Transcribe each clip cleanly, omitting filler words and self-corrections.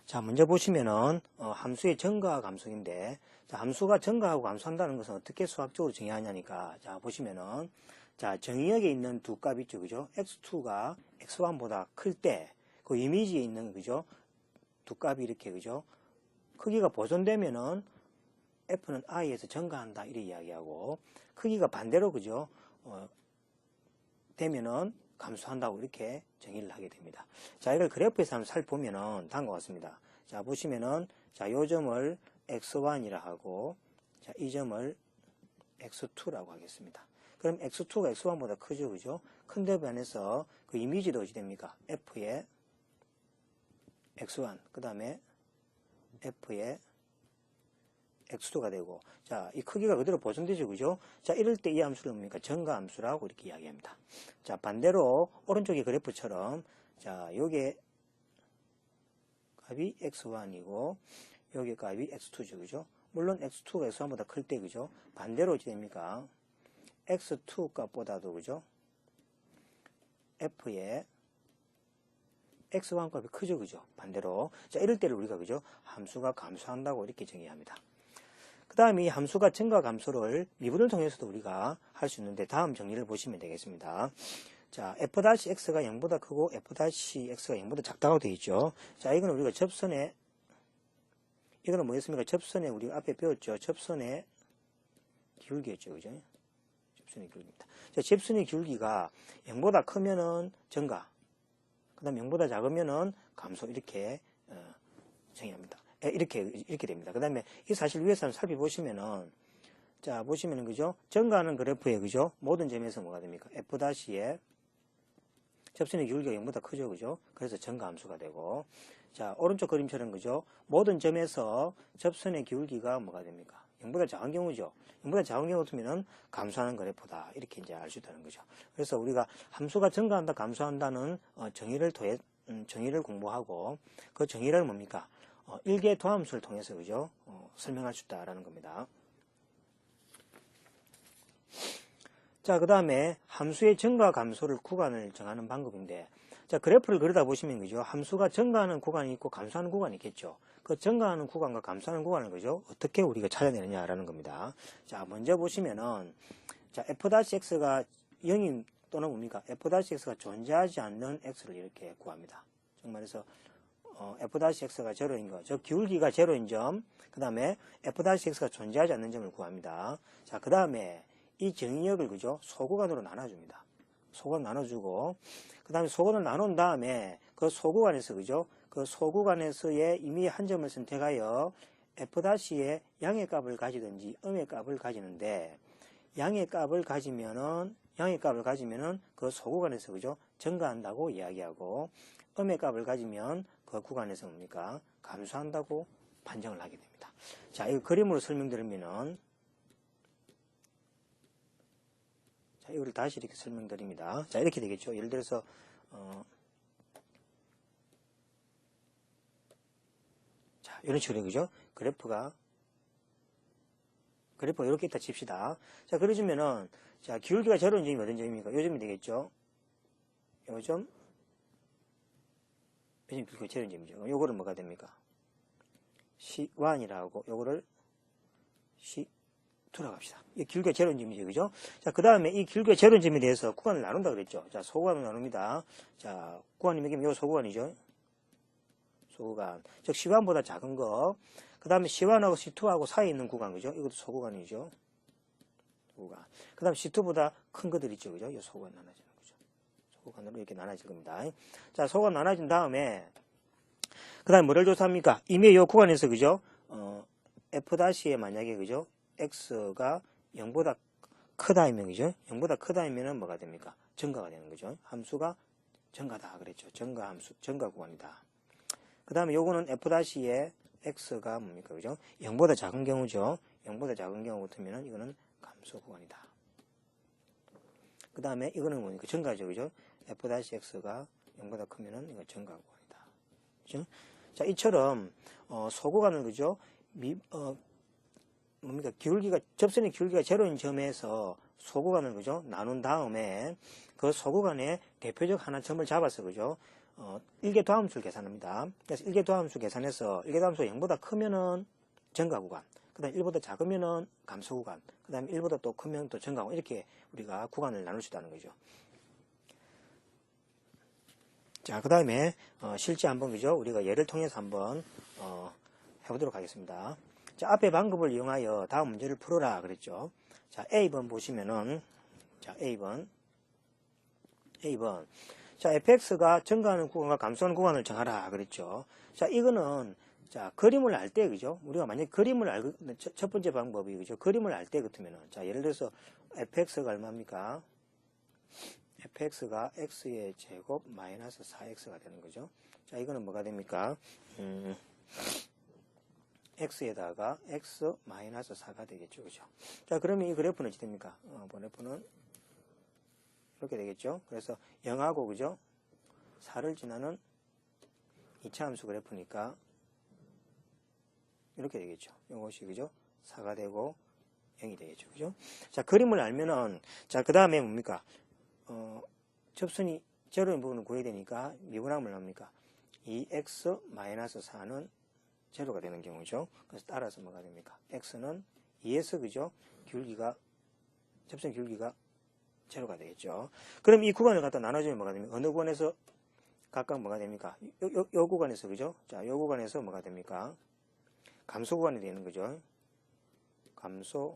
자, 먼저 보시면은 함수의 증가와 감소인데, 자, 함수가 증가하고 감소한다는 것은 어떻게 수학적으로 정의하냐니까, 자, 보시면은, 자, 정의역에 있는 두 값 있죠, 그죠? x2가 x1보다 클 때, 그 이미지에 있는, 그죠? 두 값이 이렇게, 그죠? 크기가 보존되면은 f는 i에서 증가한다, 이렇게 이야기하고, 크기가 반대로, 그죠? 되면은 감소한다고 이렇게 정의를 하게 됩니다. 자, 이걸 그래프에서 한번 살펴보면은 다음과 같습니다. 자, 보시면은, 자, 요 점을 x1이라 하고, 자, 이 점을 x2라고 하겠습니다. 그럼 x2가 x1보다 크죠, 그죠? 큰데 반해서 그 이미지도 어찌 됩니까? f의 x1, 그 다음에 f의 x2가 되고, 자, 이 크기가 그대로 보존되죠, 그죠? 자, 이럴 때 이 함수를 뭡니까? 증가 함수라고 이렇게 이야기합니다. 자, 반대로 오른쪽의 그래프처럼, 자, 요게 값이 x1이고, 요게 값이 x2죠, 그죠? 물론 x2가 x1보다 클 때, 그죠? 반대로 어찌 됩니까? x2 값보다도, 그죠? f의 x1 값이 크죠, 그죠? 반대로. 자, 이럴 때를 우리가, 그죠? 함수가 감소한다고 이렇게 정의합니다. 그 다음에 이 함수가 증가 감소를 미분을 통해서도 우리가 할 수 있는데, 다음 정리를 보시면 되겠습니다. 자, f-x가 0보다 크고 f-x가 0보다 작다고 되어 있죠. 자, 이거는 우리가 접선의, 이거는 뭐였습니까? 접선의 우리가 앞에 배웠죠. 접선의 기울기였죠, 그죠? 접선의 기울기입니다. 자, 접선의 기울기가 0보다 크면은 증가, 그 다음 0보다 작으면은 감소, 이렇게 정의합니다. 이렇게 됩니다. 그 다음에 이 사실 위에서 한번 살펴보시면은, 자, 보시면은, 그죠? 증가하는 그래프에, 그죠? 모든 점에서 뭐가 됩니까? f-의 접선의 기울기가 0보다 크죠, 그죠? 그래서 증가 함수가 되고, 자, 오른쪽 그림처럼, 그죠? 모든 점에서 접선의 기울기가 뭐가 됩니까? 0보다 작은 경우죠. 0보다 작은 경우면 감소하는 그래프다. 이렇게 이제 알 수 있다는 거죠. 그래서 우리가 함수가 증가한다, 감소한다는 정의를 공부하고, 그 정의를 뭡니까? 일개 도함수를 통해서, 그죠? 설명할 수 있다라는 겁니다. 자, 그 다음에 함수의 증가 감소를 구간을 정하는 방법인데, 자, 그래프를 그리다 보시면, 그죠? 함수가 증가하는 구간이 있고 감소하는 구간이 있겠죠. 그 증가하는 구간과 감소하는 구간을, 그죠? 어떻게 우리가 찾아내느냐라는 겁니다. 자, 먼저 보시면은, 자, f-x가 0이 또는 뭡니까? f-x가 존재하지 않는 x를 이렇게 구합니다. 즉 말해서, f-x가 제로인 거, 즉 기울기가 제로인 점, 그 다음에 f-x가 존재하지 않는 점을 구합니다. 자, 그 다음에 이 정의역을, 그죠? 소구간으로 나눠줍니다. 소구간 나눠주고, 그 다음에 소구간을 나눈 다음에 그 소구간에서, 그죠? 그 소구간에서의 이미 한 점을 선택하여 f-의 양의 값을 가지든지 음의 값을 가지는데, 양의 값을 가지면은 그 소구간에서, 그죠? 증가한다고 이야기하고, 음의 값을 가지면 그 구간에서 뭡니까? 감소한다고 판정을 하게 됩니다. 자, 이거 그림으로 설명드리면은, 자, 이거를 다시 이렇게 설명드립니다. 자, 이렇게 되겠죠. 예를 들어서, 자, 이런 식으로, 그죠? 그래프가 이렇게 있다 칩시다. 자, 그러시면은, 자, 기울기가 제로인 점이 어떤 점입니까? 요 점이 되겠죠? 요 점, 기울기가 제로인 점이죠. 요거를 뭐가 됩니까? C1이라고, 요거를 C2라고 합시다. 이 기울기가 제로인 점이죠, 그죠? 자, 그 다음에 이 기울기가 제로인 점에 대해서 구간을 나눈다 그랬죠? 자, 소구간을 나눕니다. 자, 구간이 몇 개면 요 소구간이죠? 소구간. 즉, C1보다 작은 거. 그 다음에 C1하고 C2하고 사이에 있는 구간, 그죠? 이것도 소구간이죠. 소구간. 그 다음에 C2보다 큰 것들 있죠, 그죠? 이 소구간 나눠지는 거죠. 소구간으로 이렇게 나눠질 겁니다. 자, 소구간 나눠진 다음에, 그 다음에 뭐를 조사합니까? 이미 이 구간에서, 그죠? F-에 만약에, 그죠? X가 0보다 크다이면, 그죠? 0보다 크다이면은 뭐가 됩니까? 증가가 되는 거죠. 함수가 증가다. 그랬죠. 증가 함수, 증가 구간이다. 그 다음에 요거는 F-에 X가 뭡니까? 그죠? 0보다 작은 경우죠. 0보다 작은 경우 같으면은 이거는 감소 구간이다. 그 다음에 이거는 뭡니까? 증가죠. 그죠? F-X가 0보다 크면은 이거 증가 구간이다. 그죠? 자, 이처럼, 소구간을, 그죠? 뭡니까? 접선의 기울기가 제로인 점에서 소구간을, 그죠? 나눈 다음에 그 소구간에 대표적 하나 점을 잡아서, 그죠? 일개도함수를 계산합니다. 그래서 일개도함수 계산해서 일개도함수가 0보다 크면은 증가 구간, 그 다음에 1보다 작으면은 감소 구간, 그 다음에 1보다 또 크면 또 증가 구간, 이렇게 우리가 구간을 나눌 수 있다는 거죠. 자, 그 다음에 실제 한번 그죠? 우리가 예를 통해서 한번 해보도록 하겠습니다. 자, 앞에 방법을 이용하여 다음 문제를 풀어라 그랬죠. 자, A번 보시면은, 자, A번. 자, fx가 증가하는 구간과 감소하는 구간을 정하라 그랬죠. 자, 이거는 자, 그림을 알 때 그죠? 우리가 만약 그림을 알고 첫 번째 방법이 그죠? 그림을 알 때 같으면은 자, 예를 들어서 fx가 얼마입니까? fx가 x의 제곱 마이너스 4x가 되는 거죠. 자, 이거는 뭐가 됩니까? x에다가 x 마이너스 4가 되겠죠. 그죠? 자, 그러면 이 그래프는 어떻게 됩니까? 그래프는 이렇게 되겠죠. 그래서 0하고 그죠? 4를 지나는 2차 함수 그래프니까 이렇게 되겠죠. 이것이 그죠? 4가 되고 0이 되겠죠. 그죠? 자, 그림을 알면은 자, 그 다음에 뭡니까? 접선이 제로인 부분을 구해야 되니까 미분하면 뭡니까? 2x-4는 제로가 되는 경우죠. 그래서 따라서 뭐가 됩니까? x는 2에서 그죠? 접선 기울기가 제로가 되겠죠. 그럼 이 구간을 갖다 나눠주면 뭐가 됩니까? 어느 구간에서 각각 뭐가 됩니까? 요 구간에서 그죠? 자, 요 구간에서 뭐가 됩니까? 감소 구간이 되는 거죠. 감소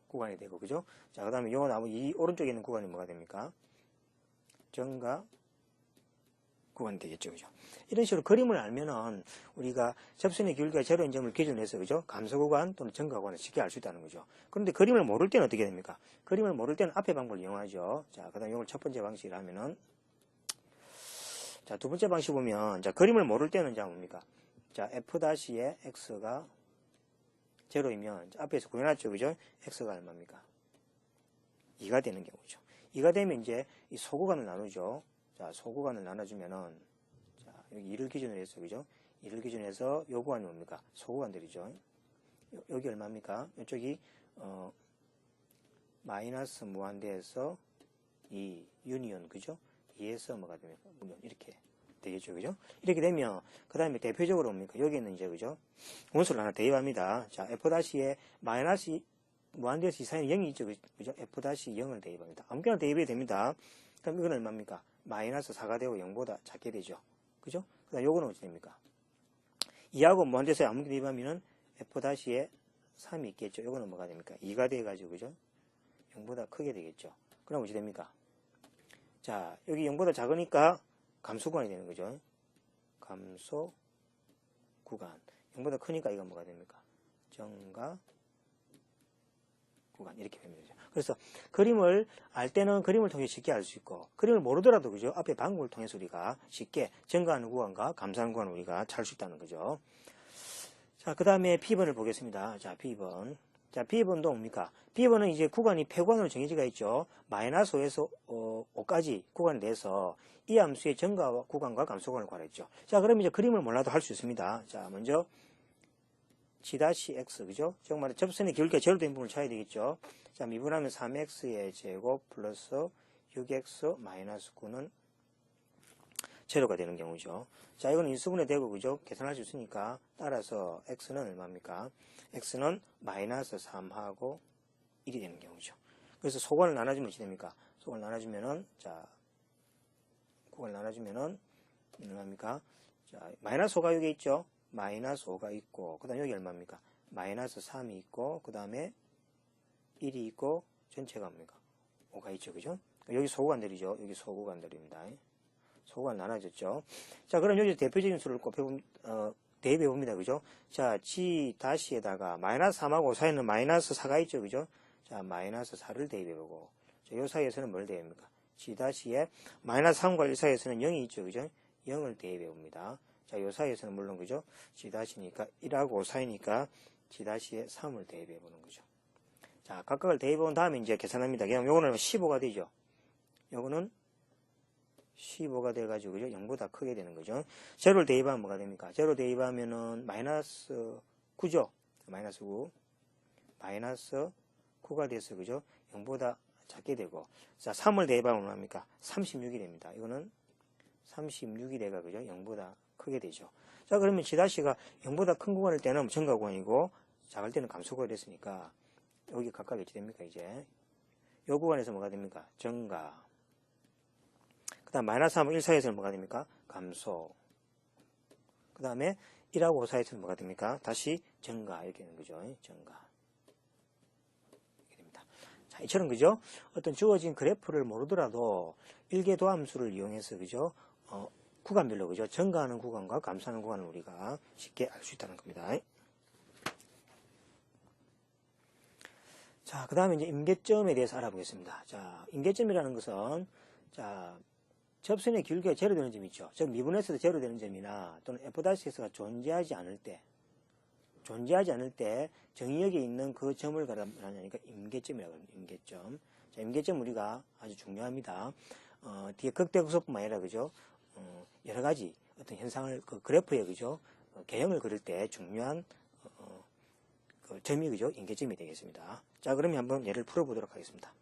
구간이 되고 그죠? 자, 그 다음에 요 나무 이 오른쪽에 있는 구간이 뭐가 됩니까? 증가 구간이 되겠죠. 그죠? 이런 식으로 그림을 알면은 우리가 접선의 기울기가 제로인 점을 기준으로 해서 그죠? 감소 구간 또는 증가 구간을 쉽게 알 수 있다는 거죠. 그런데 그림을 모를 때는 어떻게 됩니까? 그림을 모를 때는 앞에 방법을 이용하죠. 자, 그 다음에 이걸 첫 번째 방식이라면은 자, 두 번째 방식 보면 자, 그림을 모를 때는 자, 뭡니까? 자, f-의 x가 제로이면 앞에서 구해놨죠. 그죠? x가 얼마입니까? 2가 되는 경우죠. 2가 되면 이제 이 소구간을 나누죠. 자, 소구간을 나눠주면은, 자, 여기 2를 기준으로 해서, 그죠? 2를 기준으로 해서 요 구간이 뭡니까? 소구간들이죠. 여기 얼마입니까? 이쪽이, 마이너스 무한대에서 2, 유니온, 그죠? 2에서 뭐가 됩니까? 무슨 이렇게 되겠죠. 그죠? 이렇게 되면, 그 다음에 대표적으로 뭡니까? 여기는 이제, 그죠? 원소를 하나 대입합니다. 자, f-에 마이너스 무한대에서 이상이 0이 있죠. 그죠? f-0을 대입합니다. 아무거나 대입해야 됩니다. 그럼 이건 얼마입니까? 마이너스 4가 되고 0보다 작게 되죠. 그죠? 그 다음 요거는 어떻게 됩니까? 2하고 무한대에서 아무거나 대입하면은 f-에 3이 있겠죠. 요거는 뭐가 됩니까? 2가 돼가지고, 그죠? 0보다 크게 되겠죠. 그럼 어떻게 됩니까? 자, 여기 0보다 작으니까 감소 구간이 되는 거죠. 감소 구간. 0보다 크니까 이건 뭐가 됩니까? 증가 구간. 이렇게 되면 되죠. 그래서 그림을 알 때는 그림을 통해 쉽게 알 수 있고, 그림을 모르더라도 그죠? 앞에 방법을 통해서 우리가 쉽게 증가하는 구간과 감소하는 구간을 우리가 찾을 수 있다는 거죠. 자, 그 다음에 B번을 보겠습니다. 자, B번. 자, B번도 뭡니까? B번은 이제 구간이 폐구간으로 정해지가 있죠. 마이너스 5에서 5까지 구간을 내서 이 함수의 증가 구간과 감소 구간을 구하랬죠. 자, 그럼 이제 그림을 몰라도 할 수 있습니다. 자, 먼저 G-X, 그죠? 정말 접선의 기울기가 제로 된 부분을 찾아야 되겠죠. 자, 미분하면 3X의 제곱 플러스 6X 마이너스 9는 제로가 되는 경우죠. 자, 이거는 인수분해 되고, 그죠? 계산할 수 있으니까, 따라서 X는 얼마입니까? X는 마이너스 3하고 1이 되는 경우죠. 그래서 소관을 나눠주면 어떻게 됩니까? 소관을 나눠주면은, 자, 소관을 나눠주면은, 얼마입니까? 자, 마이너스 5가 여기 있죠? 마이너스 5가 있고, 그 다음에 여기 얼마입니까? 마이너스 3이 있고, 그 다음에 1이 있고, 전체가 뭡니까? 5가 있죠, 그죠? 여기 소구간들이죠. 여기 소구간들입니다. 소구간 나눠졌죠. 자, 그럼 여기 대표적인 수를 대입해봅니다. 그죠? 자, G-에다가 마이너스 3하고 5 사이에는 마이너스 4가 있죠. 그죠? 자, 마이너스 4를 대입해보고, 자, 요 사이에서는 뭘 대입합니까? G-에 마이너스 3과 1 사이에서는 0이 있죠. 그죠? 0을 대입해봅니다. 자, 요 사이에서는 물론, 그죠? G-니까 1하고 5 사이니까 G-에 3을 대입해보는 거죠. 자, 각각을 대입해본 다음에 이제 계산합니다. 그냥 요거는 15가 되죠. 요거는 15가 돼가지고, 그죠? 0보다 크게 되는 거죠. 제로를 대입하면 뭐가 됩니까? 제로 대입하면은 마이너스 9죠? 마이너스 9. 마이너스 9가 돼서, 그죠? 0보다 작게 되고. 자, 3을 대입하면 뭐합니까? 36이 됩니다. 이거는 36이래가 그죠? 0보다 크게 되죠. 자, 그러면 G'가 0보다 큰 구간일 때는 증가 구간이고 작을 때는 감소 구간이 됐으니까 여기 각각 어찌 됩니까? 이제 이 구간에서 뭐가 됩니까? 증가. 그 다음 마이너스 3하고 1 사이에서는 뭐가 됩니까? 감소. 그 다음에 1하고 5 사이에서는 뭐가 됩니까? 다시 증가. 이렇게 되는 거죠. 증가. 이렇게 됩니다. 자, 이처럼 그죠? 어떤 주어진 그래프를 모르더라도 일계도함수를 이용해서 그죠? 구간별로 그죠? 증가하는 구간과 감소하는 구간을 우리가 쉽게 알 수 있다는 겁니다. 자, 그 다음에 이제 임계점에 대해서 알아보겠습니다. 자, 임계점이라는 것은, 자, 접선의 기울기가 제로 되는 점이 있죠. 즉, 미분에서도 제로 되는 점이나 또는 F'X가 존재하지 않을 때 정의역에 있는 그 점을 말하니까 임계점이라고 합니다. 임계점. 자, 임계점 우리가 아주 중요합니다. 뒤에 극대극소뿐만 아니라, 그죠? 여러 가지 어떤 현상을, 그 그래프에, 그죠? 개형을 그릴 때 중요한, 그 점이, 그죠? 임계점이 되겠습니다. 자, 그러면 한번 예를 풀어보도록 하겠습니다.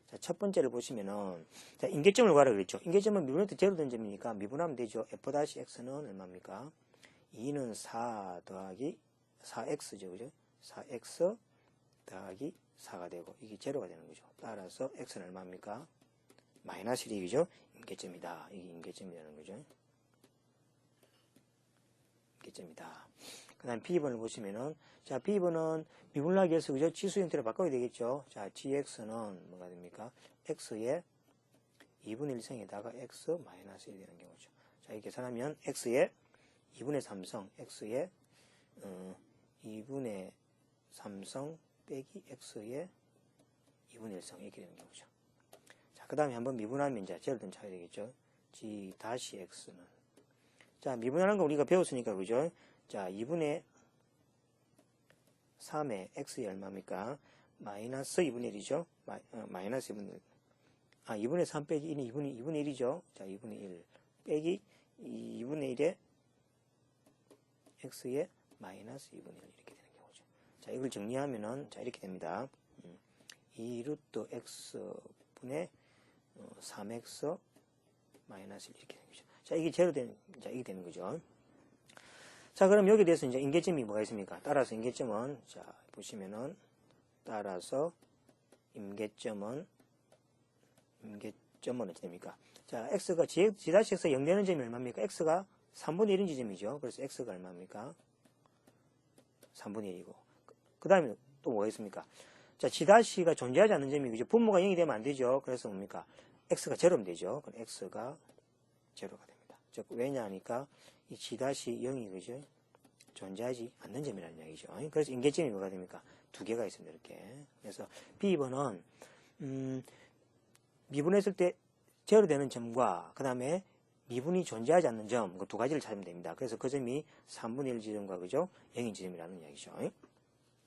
자, 첫 번째를 보시면은, 자, 임계점을 구하라 그랬죠. 임계점은 미분에서 제로 된 점이니까 미분하면 되죠. F'X는 얼마입니까? 2는 4 더하기 4X죠. 그죠? 4X 더하기 4가 되고, 이게 제로가 되는 거죠. 따라서 X는 얼마입니까? 마이너스 1이죠. 임계점이다. 이게 임계점이 되는 거죠. 임계점이다. 그 다음 B번을 보시면은, 자, B번은 미분을 하기 위해서, 그죠? 지수 형태로 바꿔야 되겠죠? 자, GX는 뭐가 됩니까? X의 2분의 1승에다가 X 마이너스 1이 되는 경우죠. 자, 이렇게 계산하면 X의 2분의 3성, X의 2분의 3성 빼기 X의 2분의 1성 이렇게 되는 경우죠. 자, 그 다음에 한번 미분하면 이제 제로된 차이 되겠죠? G-X는. 자, 미분하는 거 우리가 배웠으니까, 그죠? 자, 2분의 3의 X의 얼마입니까? 마이너스 2분의 1이죠? 마이너스 2분의 1. 2분의 3 빼기 1이 2분의 1이죠? 자, 2분의 1 빼기 2분의 1의 X의 마이너스 2분의 1 이렇게 되는 경우죠. 자, 이걸 정리하면은, 자, 이렇게 됩니다. 2루트 X분의 3X 마이너스 1 이렇게 되는 거죠. 자, 이게 제로 되는, 자, 이게 되는 거죠. 자, 그럼 여기에 대해서 이제 임계점이 뭐가 있습니까? 따라서 임계점은, 자, 보시면은, 따라서 임계점은 어떻게 됩니까? 자, X가, G-X가 0 되는 점이 얼마입니까? X가 3분의 1인 지점이죠. 그래서 X가 얼마입니까? 3분의 1이고. 그 다음에 또 뭐가 있습니까? 자, G-가 존재하지 않는 점이, 그죠? 분모가 0이 되면 안 되죠. 그래서 뭡니까? X가 제로면 되죠. 그럼 X가 제로가 됩니다. 즉, 왜냐 하니까, 이 G-0이, 그죠? 존재하지 않는 점이라는 이야기죠. 그래서 임계점이 뭐가 됩니까? 두 개가 있습니다. 이렇게. 그래서 B번은, 미분했을 때 제로 되는 점과, 그 다음에 미분이 존재하지 않는 점, 그 두 가지를 찾으면 됩니다. 그래서 그 점이 3분의 1 지점과, 그죠? 0인 지점이라는 이야기죠.